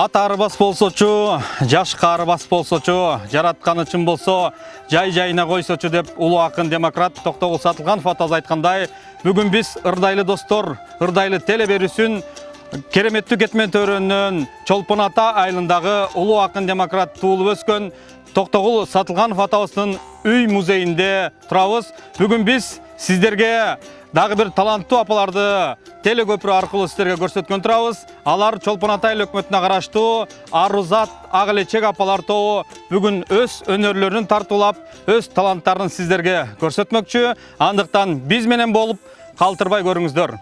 Ата арбас болсочу, жашка арбас болсочу, жаратканы чын болсо, жай-жайына койсочу деп улуу акын демократ Токтогул Сатылганов атабыз айткандай, бүгүн биз ырдайлы достор, ырдайлы теле берүүсүн кереметтүү кетмен төрөнүнөн Чолпон Ата айылындагы улуу акын демократ туулуп өскөн Токтогул Сатылганов атабыздын үй музейинде турабыз. Бүгүн биз сиздерге дагы бир таланттуу апаларды телекөпүрө аркылуу сиздерге көрсөткөн турабыз. Алар Чолпон Ата айыл өкмөтүнө караштуу Арузат, Агылечек апалар тобу бүгүн өз өнөрлөрүн тартуулап, өз таланттарын сиздерге көрсөтмөкчү. Андыктан биз менен болуп калтырбай көрүңүздөр.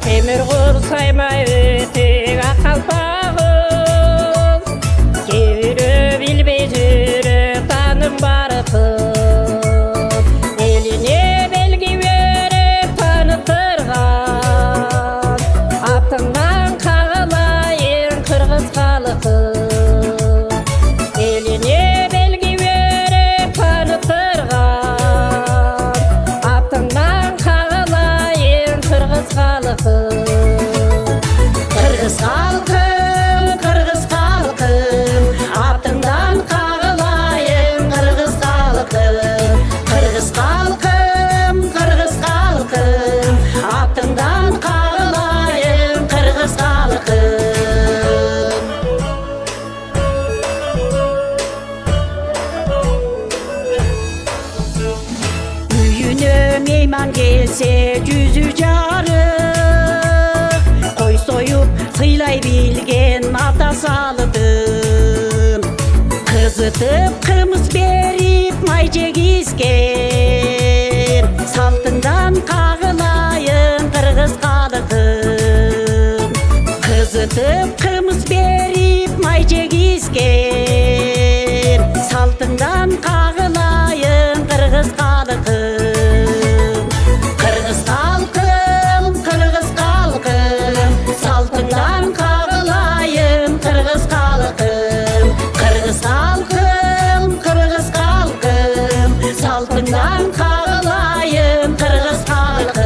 Темір құрсаймай өтек ақалпағыз, кейбірі білбей жүріп таным бар қыз. Еліне белгі беріп танытырған, артыңнан қағылайын қырғыз халқы. Еліне белгі беріп танытырған, артыңнан қағылайын қырғыз халқы. Қырғыз халқым, артыңдан қағылайын қырғыз халқым. Қырғыз халқым, артыңдан қағылайын қырғыз халқым. Үйіне мейман келсе жүзі жарық, қой сойып сыйлай білген ата салдым. Қызытып қымыз беріп май жегізген, салтын kağılayın Kırgız kalıkım. Kızıtıp kımız berip may çekizken saltından kağılayın Kırgız kalıkım. Kırgız kalkım, Kırgız kalkım, saltından kağılayın Kırgız kalkım. Kırgız kalkım, Kırgız kalkım, saltından kağılayın Kırgız kalkım.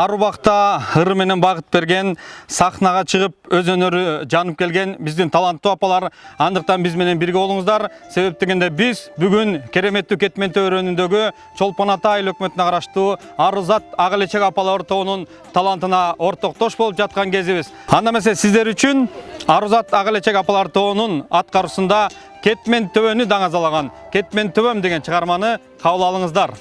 Арубакта ыр менен багыт берген, сахнага чыгып өз өнөрү жанып келген биздин таланттуу апалар, андыктан биз менен бирге болуңуздар. Себеп дегенде биз бүгүн кереметтүү Кетменте өрөөнүндөгү Чолпон Ата айыл өкмөтүнө караштуу Арузат Ак-Элечек апалар тобунун талантына ортоктош болуп жаткан кезибиз. Анда эмесе сиздер үчүн Арузат Ак-Элечек апалар тобунун аткаруусунда Кетмен төбөнү даңазалаган Кетмен төбөм деген чыгарманы кабыл алыңыздар.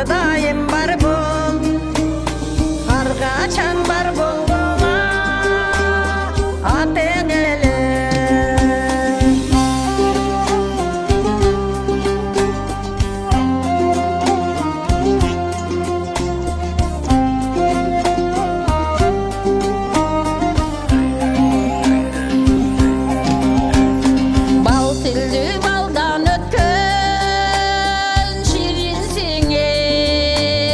daim bar bol, har kaçan bar bolma aten ele. Bal sildi baldan ötken şirinsin ey.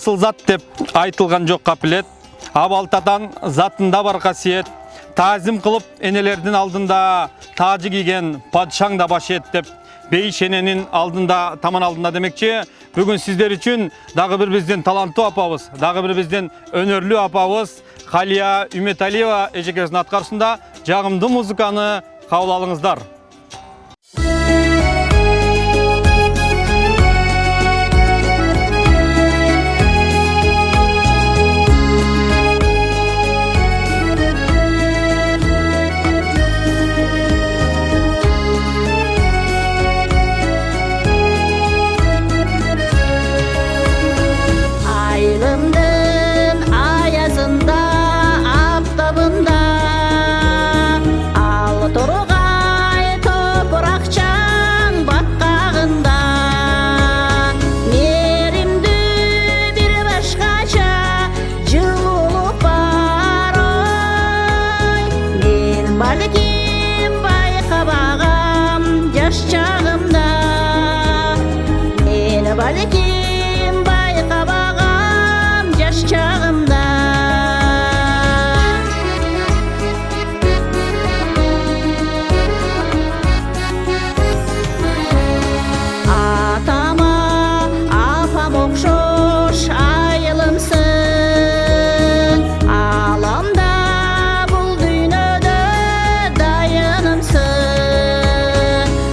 асыл зат деп айтылған жоқ қапілет. Абалтадан затында бар қасиет. Тазим қылып энелердің алдында тажы киген падшаң да баш ет деп бейшененің алдында, таман алдында демекче, бүгін сіздер үшін дағы бір бізден талантты апабыз, дағы бір бізден өнерлі апабыз Қалия Үметалиева ежекесінің атқарысында жағымды музыканы қабыл алыңыздар. Balekim bayqabağam yaş çağımda Atama apam okşoş ayılımsın Alamda bul dünyada dayanımsın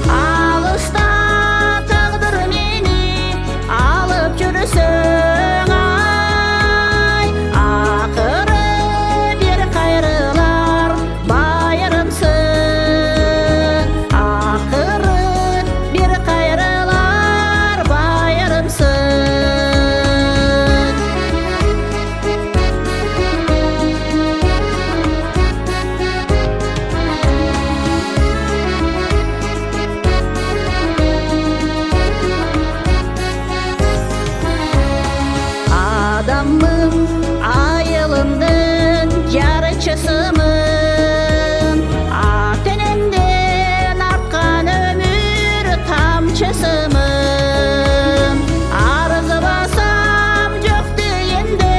Alısta tağdır meni alıp жүрсің ay Ақыры bir қайрылар байырымсың Ақыры bir қайрылар байырымсың Adamım ayılımdın yarıçısımın Atenenden artkan ömür tamçısımın Arızı basam жоқ deyende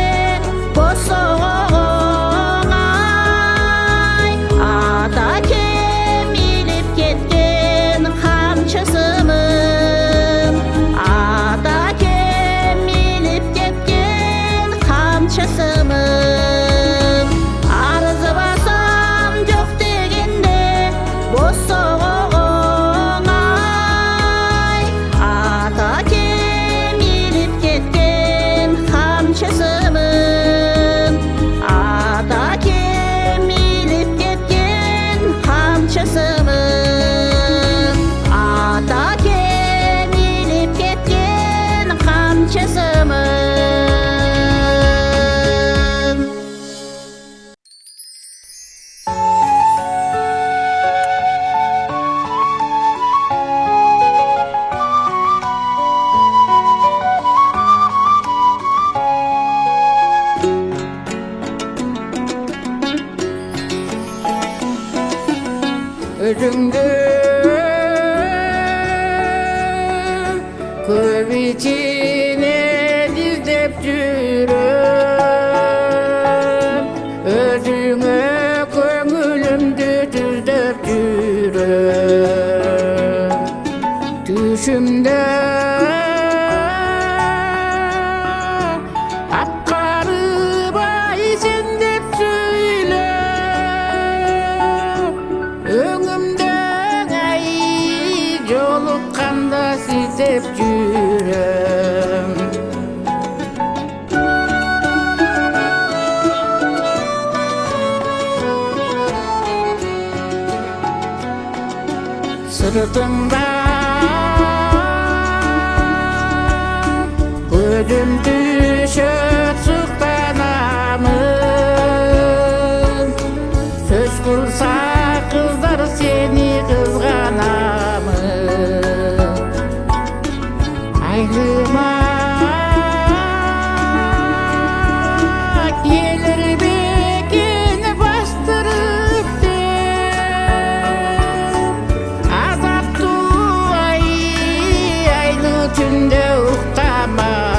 bosoğun ay Ata kemilip ketken kamçısımın Ata kemilip ketken kamçısımın Arızı basam жоқ degende bosoğun ay Ata kemilip ketken kamçısımın Ata kemilip ketken kamçısımın Ata kemilip ketken kamçısımın Özüngde köp içine dizlep жүрөм Özüңe köngülümdü düzlep жүрөm Düşümde atqarıp ay sen dep söyle Öngümde ay joluqqanda sizep жүрөm Sırtımda gözüm düşüp sıktanamın Söz kılsa kızlar seni kızganamın Aylıma gelir bekini bastırıp de Azaptı ay aylı tünde uqtamağım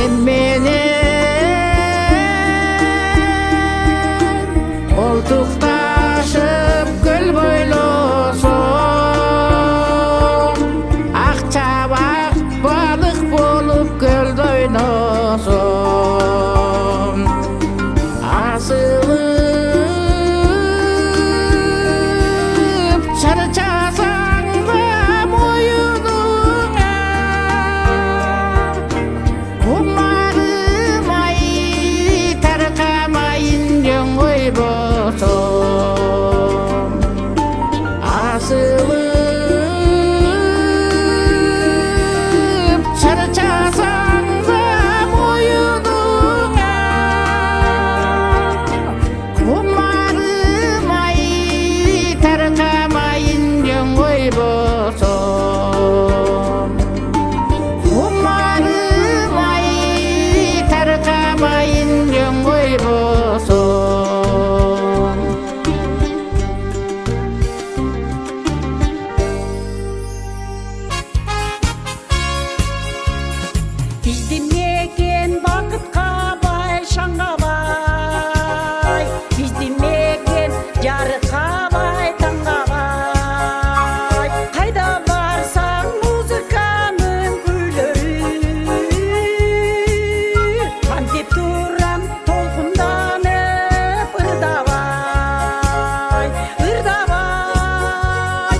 sen menen koltuktaşıp göl boylosun akçabak balık bolup gölde oynosun asılıp çarçasan da boyununa umarım ay tarkamayın yöngöy bosun asılıp çarçasan da boyununa umarım ay tarkamayın yöngöy bosun umarım ay tarkamayın yöngöy bosun Bizdim meken bakıtqa bay şanға bay Bizdim meken жарыққа bay таңға bay Қайда барсаң музыканың күйлері Қантеп тұрам толқынданып ырдабай Ырдабай,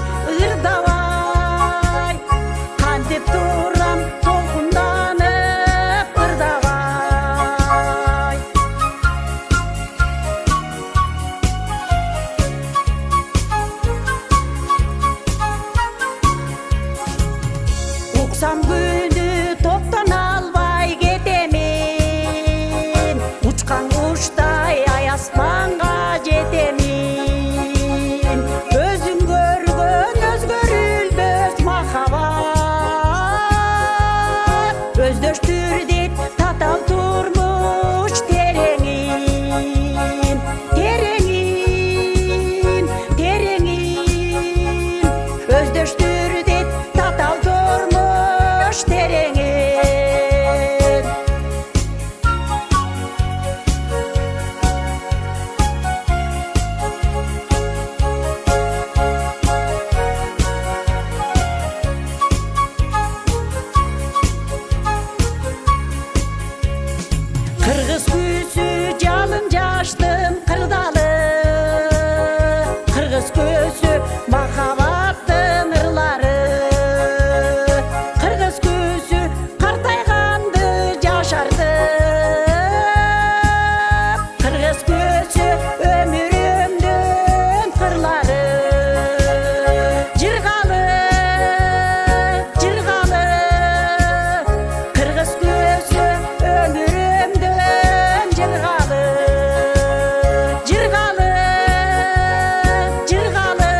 ырдабай Қантеп тұрам толқынданып ырдабай Уксам күні топтан албай кетемін Учқан құштай ай аспанға жетемін Өзің көрген өзгөрүлбөс махаббат Өздöштүрдет татал турмуш тереңин Тереңин, тереңин Өздöштүрдет татал турмуш тереңин Кыргыз күсү жалын жаштын кырдалы Кыргыз көсү махаббаттын ырлары Кыргыз көсү картайганды жашарды Кыргыз көсү өмүрүмдүн кырлары Жыргалы, жыргалы Кыргыз көсү өмүрүмдүн жыргалы Жыргалы, жыргалы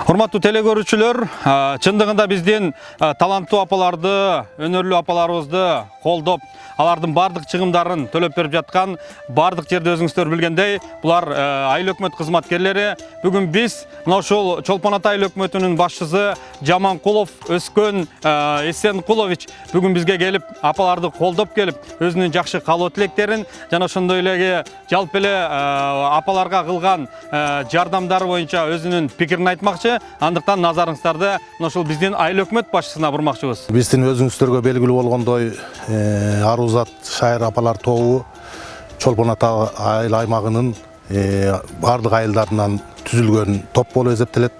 Урматтуу теле көрүүчүлөр, чындыгында биздин таланттуу апаларды, өнөрлүү апаларыбызды колдоп, алардын бардык чыгымдарын төлөп берип жаткан бардык жерде өзүңүздөр билгендей, булар айыл өкмөт кызматкерлери. Бүгүн биз мына ушул Чолпон Ата айыл өкмөтүнүн башчысы Жаманкулов Өскөн Эсенкулович бүгүн бизге келип, апаларды колдоп келип, өзүнүн жакшы каалоо тилектерин жана ошондой эле жалпы эле апаларга кылган жардамдары боюнча өзүнүн пикирин айтмакчы. Андыктан назарыңыздарды ушул биздин айыл өкмөт башчысына бурмакчыбыз. Биздин өзүңүздөргө белгилүү болгондой, Арузат шайыр апалар тобу Чолпон Ата айыл аймагынын бардык айылдарынан түзүлгөн топ болуп эсептелет.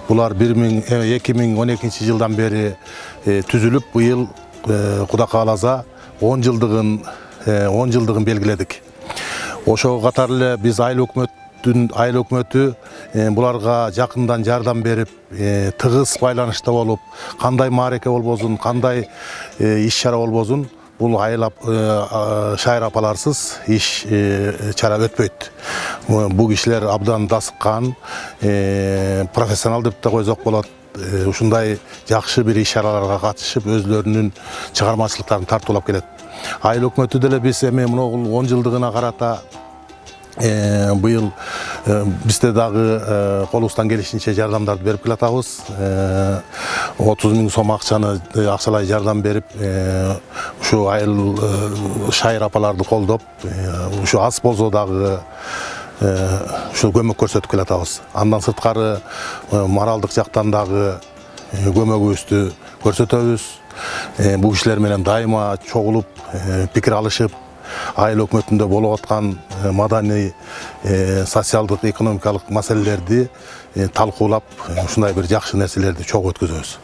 Булар 2012 жылдан бери түзүлүп, быйыл Кудай кааласа 10 жылдыгын белгиледик. Ошого катар эле биз айыл өкмөтү буларга жакындан жардам берип, тыгыз байланышта болуп, кандай маареке болбосун, кандай иш чара болбосун, бул айыл шайыр апаларсыз иш чара өтпөйт. Бул кишилер абдан дасыккан, профессионал деп да койсок болот. Ушундай жакшы бир иш чараларга катышып, өзлөрүнүн чыгармачылыктарын тартуулап келет. Айыл өкмөтү деле биз эми мына 10 жылдыгына карата быйыл бизде дагы колубуздан келишинче жардамдарды берип келатабыз. 30 000 сом акчаны акчалай жардам берип, ушу айыл шайыр апаларды колдоп, ушу аз болсо дагы ушул көмөк көрсөтүп келатабыз. Андан сырткары моралдык жактан дагы көмөгүбүздү көрсөтөбүз. Бул кишилер менен дайыма чогулуп, пикир алышып, айыл өкмөтүндө болуп аткан маданий, социалдык, экономикалык маселелерди талкуулап, ушундай бир жакшы нерселерди чогуу өткөзөбүз.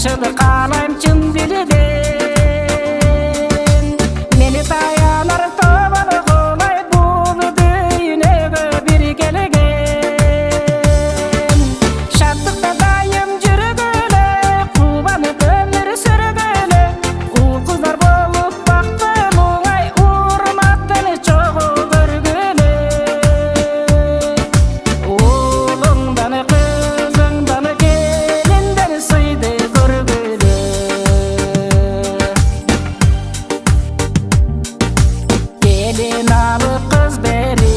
Yaxşılık qalayım çın diliden. Meni dayanar tobalı kolay bulu düynege bir gelegen. Şatlıkta dayım jürgüle, kubanı ömür sürgüle. Ul kızlar bolup baktım oğay, urmattını çoğu görgüle. Oğlumdan kızımdan gelinden sıydı görgüle. Gelin alıp kız berit,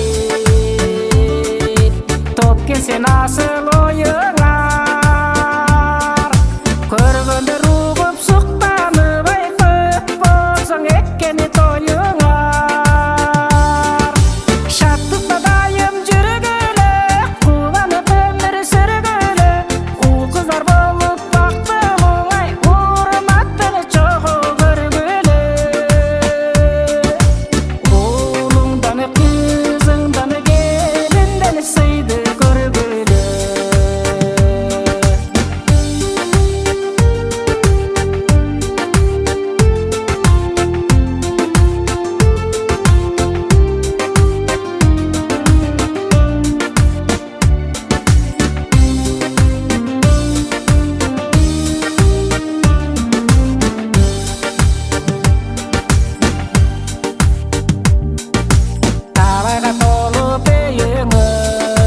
top kese nasıl oyunlar. Körgünde ruğup suqtanıp ay köp bolsaң ekkeni toyuңar. Şatlıkta dayım jürgüle, kubanıp ömür sürgüle. Ul kızlar bolup baktım oğay, urmattını çoğu görgüle. Oğlumdan kızımdan gelinden sıydı görgüle. Talayga tolup öýüňür,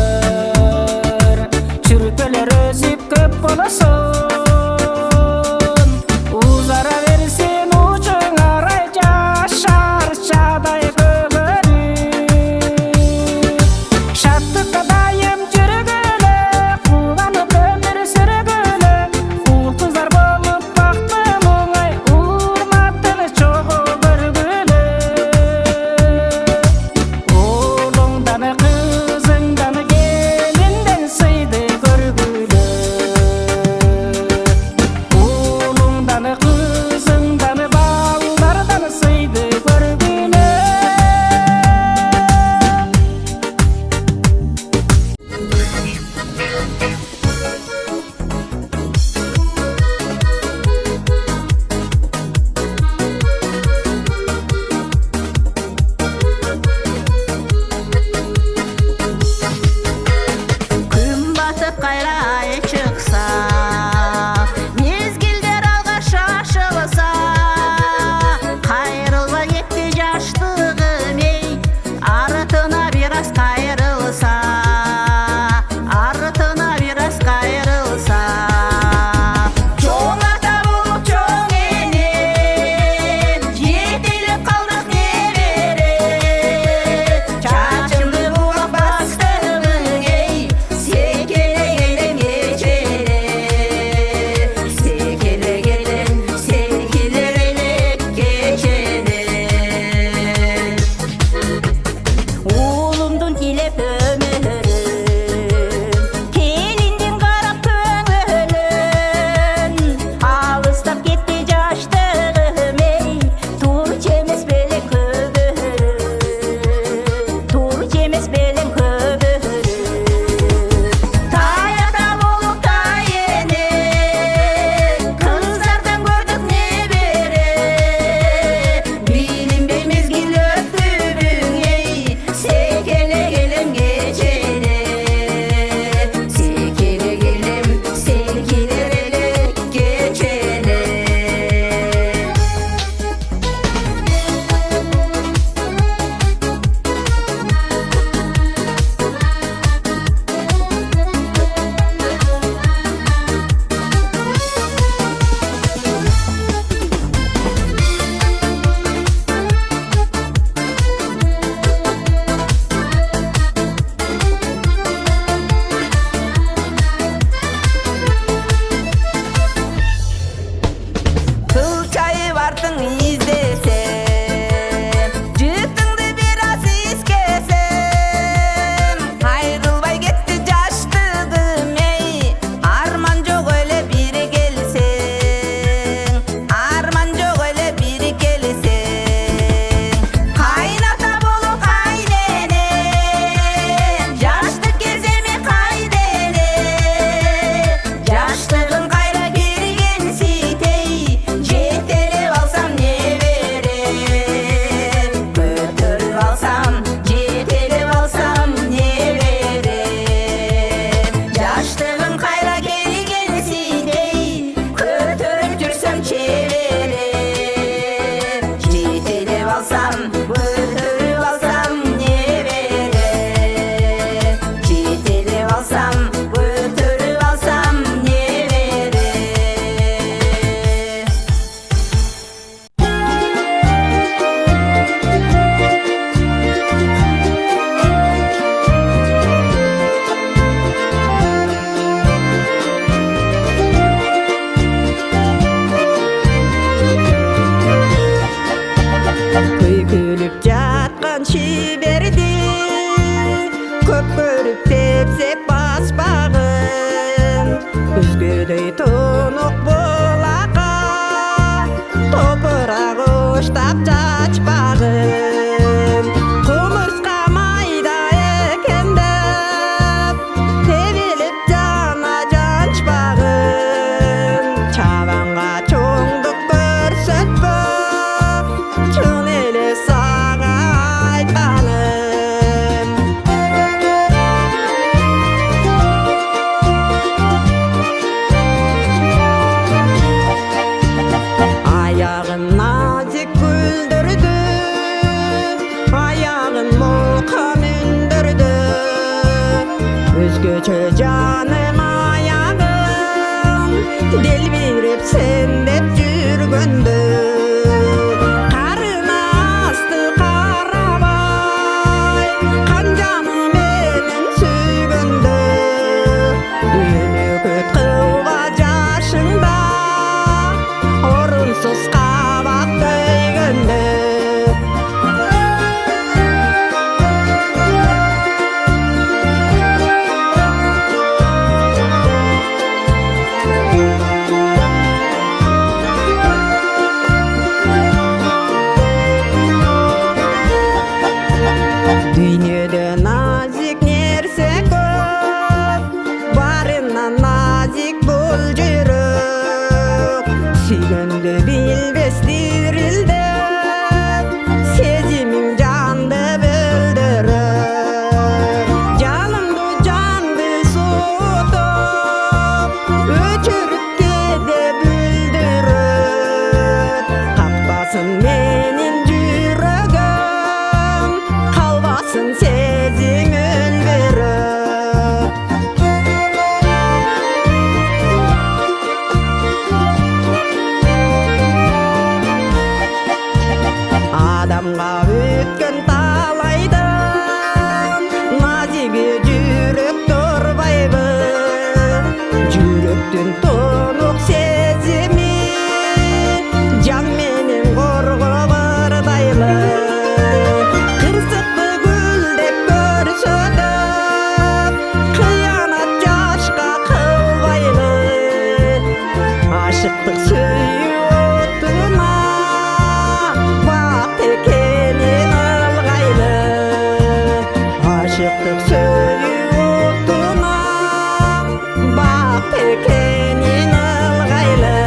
çürükler özüp köp bolasun. Uzara versin uçuňaray jaşar çaday böbürüp. Şatlıkta dayım jürgüle, kubanıp ömür sürgüle. Ul kızlar bolup baktım oğay, urmattını çoğu görgüle. Oğlumdan kızımdan gelinden sıydı görgüle. Oğlumdan kızımdan ballardan sıydı görgüle. Gün batıp gayraya çıksa, mezgilder alga şaşılsa, kayrılba yetti yaşlığım ey, arıtına biraz kayrılsa, arıtına biraz kayrılsa. Çoğun ata bulup çoğun enem, yetilip kaldık nevere. Çarşımdı bulup bastığımın ey, sekene gelem geçerim. Üzgüdey tunuk bulaka Toprak uçtap çaçpağın Kumurska mayda eken dep Tevilip cana cançpağın Çavanğa çoğunduk görsetpe Çın ele sağa aytpaным Ayağın nazik güldürdü Ayağın mukan ündürdü Özgöçö canım ayağın Del birip sendep жүрgöndü Karına astı karabay Kancanı menen süygöndü Ünüküt kılva jaşыңda Orunsuz kabak döygöndü Dünyada nazik nerse көп Barından nazik bul жүрөк Süygöndü bilbes dirildi Sezimim candı böldürüp Canımdı candı suutup Öçürüp kede büldürüp Kapmasın menin жүрөгüm Kalbasın sezim өлбürüp Adamga ötken talaydan Nazigi жүрөк турбайбы Жүрөктүн тонук сезими Жан менен коргоп ырдайлы Кырсыкты гүлдеп көрсөтүп Кыянат жашка кылбайлы Ашыктык сүйүү отуна Бак экенин ылгайлы Ашыктык сүйүү отуна Бак экенин ылгайлы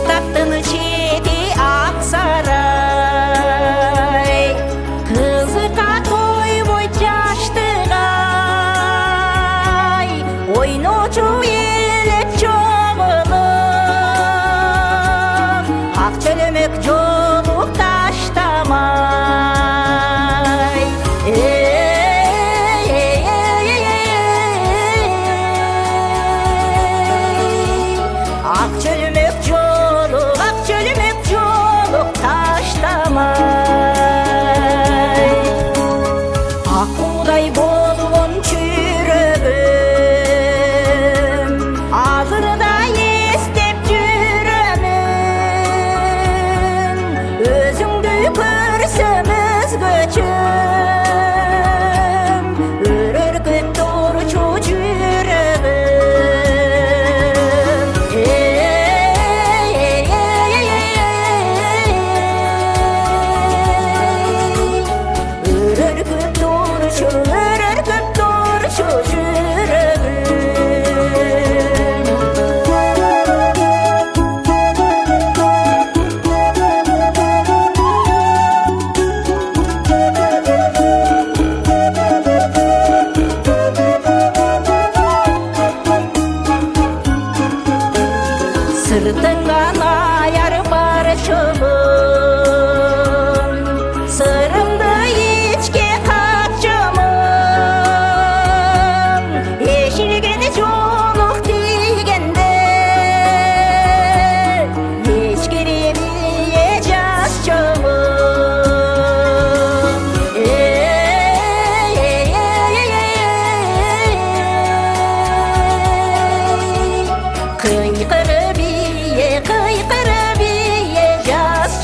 Taktın çeti Aksaray Kızıka toy boy çaştıgay Oynoçu elep çoğulum Ak çölümük joluk taştamay Ak çölümük joluk, ak çölümük joluk taştamay Ak buğday bolğun çürügüm Azırda estep jürömün Özüңdü körsöm özgöçüm Örörküp durçu Örörküp durçu jürömün Sırtından ayar parçamın Sırımda içki kaçamın Yeşilgeni çoluk digende Yeşkiri bileceğiz çamın Kıykırı biye yaz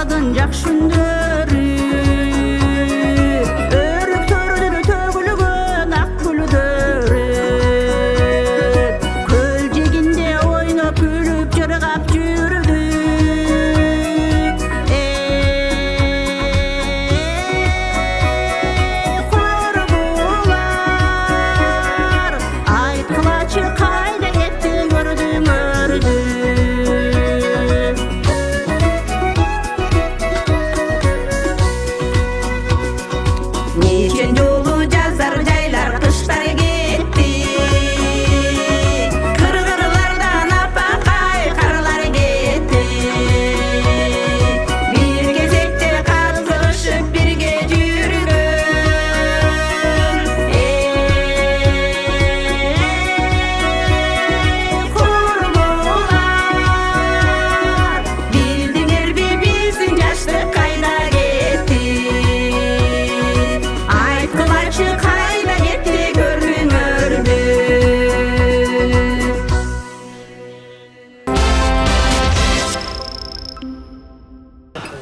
Bağladın jakşündörü Örüktörünü tөгülgön ak güldörü Köljeginde oynap gülüp jırgap jürüdük Kurbular aytkılaçı kayda etti gördüm ördüm Niçin yolu yazar jaylar kışlar gitti Kırgırlardan apakay karlar gitti Bir gezekte kazılışıp birge jürgün Kurbular Bildinger bizin yaşlık kayda gitti Aytkılaçı kayda gitti gördüm ördüm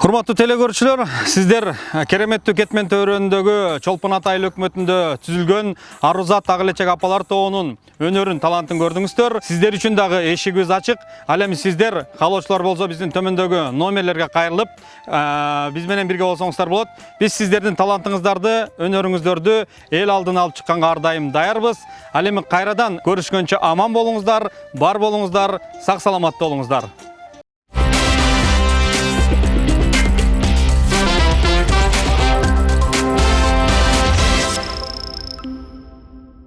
Урматтуу телекөрүүчүлөр, сиздер кереметтүү кетмен төрөндөгү Чолпон Ата айыл өкмөтүндө түзүлгөн Арузат Агылечек апалар тобунун өнөрүн, талантын көрдүңүздөр. Сиздер үчүн дагы эшигибиз ачык. Ал эми сиздер каалоочулар болсо биздин төмөндөгү номерлерге кайрылып, биз менен бирге болсоңуздар болот. Биз сиздердин талантыңыздарды, өнөрүңүздөрдү эл алдына алып чыкканга ар дайым даярбыз. Ал эми кайрадан көрүшкөнчө аман болуңуздар, бар болуңуздар, сак саламат болуңуздар.